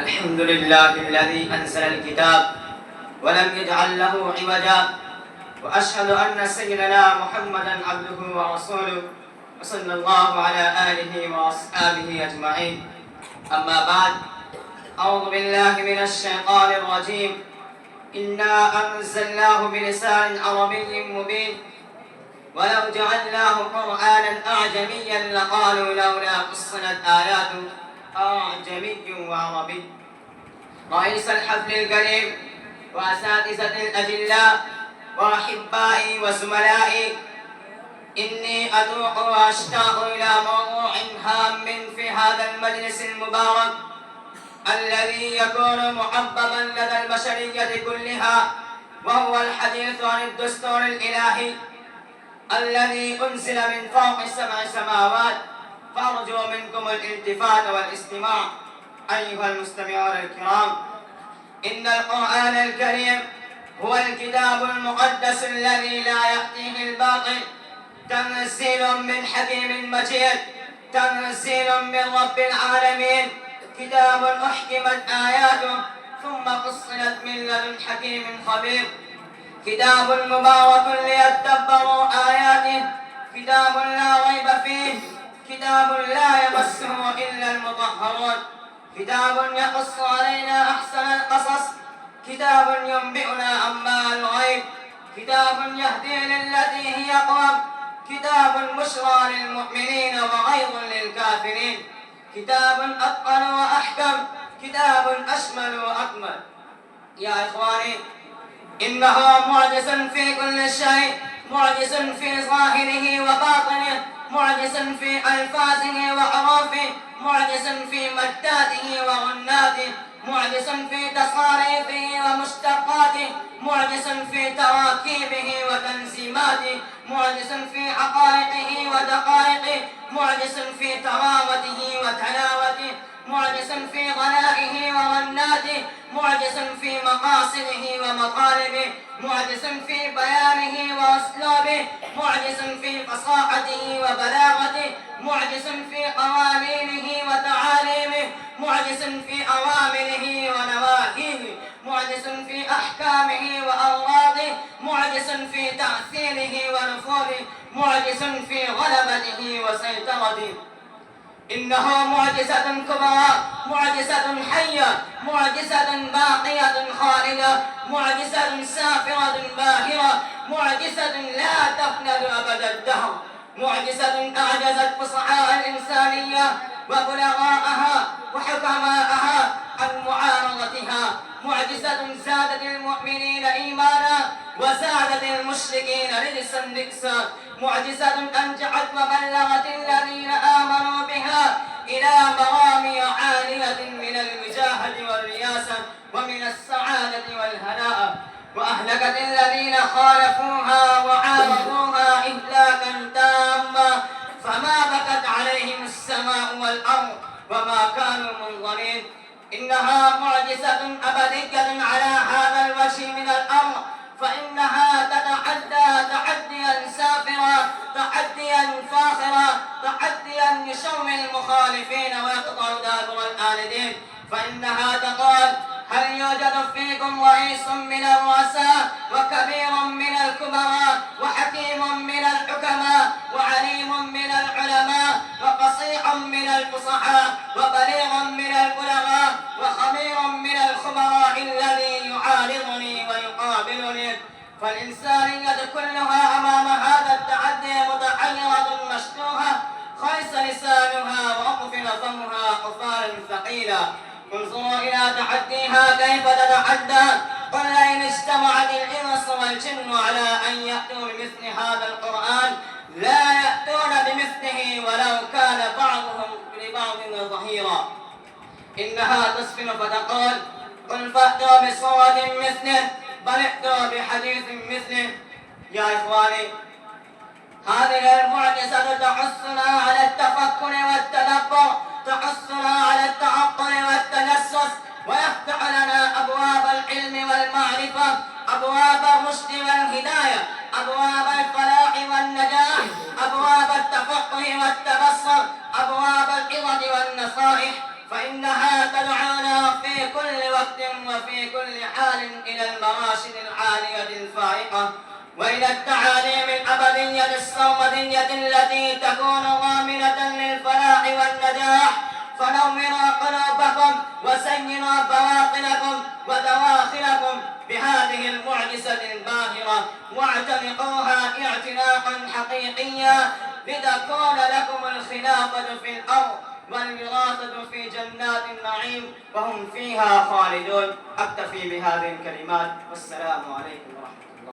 الحمد لله الذي أنزل الكتاب ولم يجعل له عوجا، وأشهد أن سيدنا محمدا عبده ورسوله وصلى الله على آله وأصحابه أجمعين. أما بعد، أعوذ بالله من الشيطان الرجيم. إنا أنزلناه بلسان عربي مبين، ولو جعلناه قرآنا أعجميا لقالوا لولا فصلت آياته أعجمي وعربي. رئيس الحفل الكريم وأساتذة الأجلاء وأحبائي وزملائي، إني أذوق وأشتاق إلى موضوع هام في هذا المجلس المبارك الذي يكون محببا لدى البشرية كلها، وهو الحديث عن الدستور الإلهي الذي أنزل من فوق 7 سماوات. فأرجو منكم الالتفات والاستماع أيها المستمعون الكرام. إن القرآن الكريم هو الكتاب المقدس الذي لا يأتيه الباطل، تنزيل من حكيم مجيد، تنزيل من رب العالمين، كتاب أحكمت آياته ثم فصلت من لدن حكيم خبير، كتاب مبارك ليتدبروا آياته، كتاب لا ريب فيه، كتاب لا يمسه إلا المطهرون، كتاب يقص علينا أحسن القصص، كتاب ينبئنا عما الغيب، كتاب يهدي للتي هي أقوم، كتاب بشرى للمؤمنين وغيظ للكافرين، كتاب أتقن وأحكم، كتاب أشمل وأكمل. يا إخواني، إنه معجز في كل شيء، معجز في ظاهره وباطنه، معجز في ألفاظه وحروفه، معجز في مداته وغناته، معجز في تصاريفه ومشتقاته، معجز في تراكيبه وتنظيماته، معجز في حقائقه ودقائقه، معجز في تراوته وتلاوته، معجز في غنائه ورناته، معجز في مقاصده ومطالبه، معجز في بيانه وأسلوبه، معجز في فصاحته وبلاغته، معجز في قوانينه وتعاليمه، معجز في أوامره ونواهيه، معجز في أحكامه وأغراضه، معجز في تأثيره ونفوذه، معجز في غلبته وسيطرته. إنه معجزة كبرى، معجزة حية، معجزة باقية خالدة، معجزة سافرة باهرة، معجزة لا تفنى أبد الدهر، معجزة أعجزت فصحاء الإنسانية وبلغاءها وحكماءها عن معارضتها، معجزة زادت المؤمنين إيمانا وزادت المشركين رجسا، معجزة أنجحت وبلغت الذين آمنوا بها إلى مرامي عالية من الوجاهة والرياسة ومن السعادة والهناء، وأهلكت الذين خالفوها وعارضوها إهلاكا تاما، فما بكت عليهم السماء والأرض وما كانوا منظرين. إنها معجزة أبدية على هذا الوجه من الأرض، فإنها تتحدى تحديا سافرا، تحديا فاخرا، تحديا يشوي المخالفين ويقطع دابر الآلدين. فإنها تقول: هل يوجد فيكم رئيس من الرؤساء وكبير من الكبراء وحكيم من الحكماء وعليم من العلماء وفصيح من الفصحاء وبليغ من البلغاء وخبير من الخبراء الذي يعارضني ويقابلني؟ فالإنسانية كلها أمام هذا التحدي متحيرة مشتوهة، خيس لسانها وأقفل فمها قفالا ثقيلا. انظروا إلى تحديها كيف تتحدى: قل لئن اجتمعت الإنس والجن على أن يأتوا بمثل هذا القرآن لا يأتون بمثله ولو كان بعضهم لبعض ظهيرا. إنها تصفن فتقول: قل فأتوا بصورة مثله بل ائتوا بحديث مثله. يا إخواني، هذه المعجزة تحثنا على التفكر والتدبر، تحثنا على التعقل والتجسس، ويفتح لنا أبواب العلم والمعرفة، أبواب الرشد والهداية، أبواب الفلاح والنجاح، أبواب التفقه والتبصر، أبواب العظة والنصائح. فإنها تدعونا في في كل وقت وفي كل حال إلى المراشد العالية الفائقة، وإلى التعاليم الأبدية السرمدية التي تكون ضامنة للفلاح والنجاح. فنورا قلوبكم وسيرا بواطنكم ودواخلكم بهذه المعجزة الباهرة، واعتنقوها اعتناقا حقيقيا لتكون لكم الخلافة في الأرض والوراثة في جنات النعيم وهم فيها خالدون. أكتفي بهذه الكلمات، والسلام عليكم ورحمة الله.